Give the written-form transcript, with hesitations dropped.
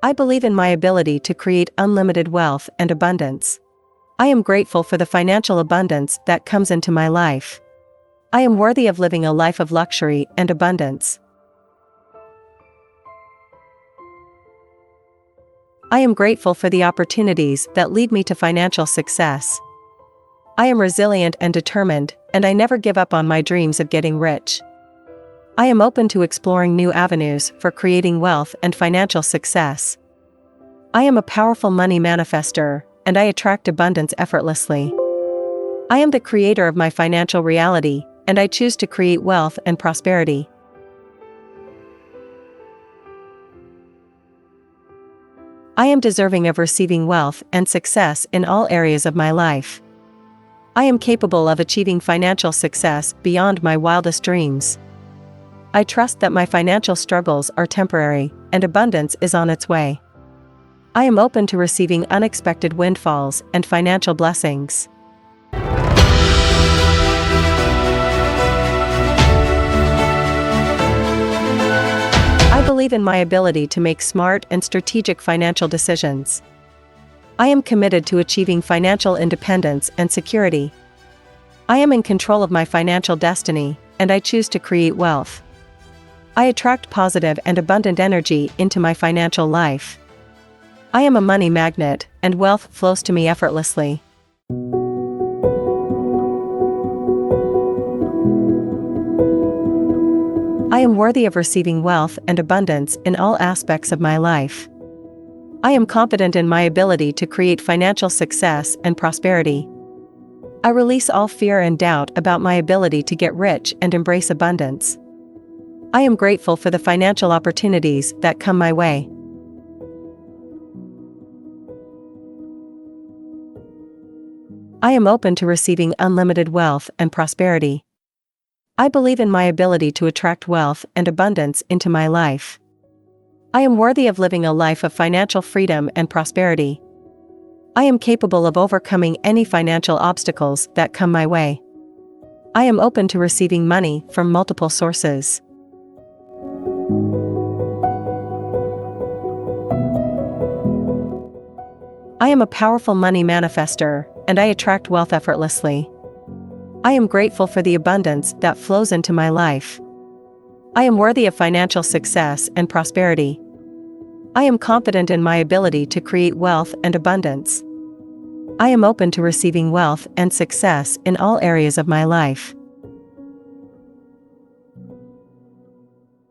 I believe in my ability to create unlimited wealth and abundance. I am grateful for the financial abundance that comes into my life. I am worthy of living a life of luxury and abundance. I am grateful for the opportunities that lead me to financial success. I am resilient and determined, and I never give up on my dreams of getting rich. I am open to exploring new avenues for creating wealth and financial success. I am a powerful money manifestor, and I attract abundance effortlessly. I am the creator of my financial reality, and I choose to create wealth and prosperity. I am deserving of receiving wealth and success in all areas of my life. I am capable of achieving financial success beyond my wildest dreams. I trust that my financial struggles are temporary, and abundance is on its way. I am open to receiving unexpected windfalls and financial blessings. I believe in my ability to make smart and strategic financial decisions. I am committed to achieving financial independence and security. I am in control of my financial destiny, and I choose to create wealth. I attract positive and abundant energy into my financial life. I am a money magnet, and wealth flows to me effortlessly. I am worthy of receiving wealth and abundance in all aspects of my life. I am confident in my ability to create financial success and prosperity. I release all fear and doubt about my ability to get rich and embrace abundance. I am grateful for the financial opportunities that come my way. I am open to receiving unlimited wealth and prosperity. I believe in my ability to attract wealth and abundance into my life. I am worthy of living a life of financial freedom and prosperity. I am capable of overcoming any financial obstacles that come my way. I am open to receiving money from multiple sources. I am a powerful money manifestor, and I attract wealth effortlessly. I am grateful for the abundance that flows into my life. I am worthy of financial success and prosperity. I am confident in my ability to create wealth and abundance. I am open to receiving wealth and success in all areas of my life.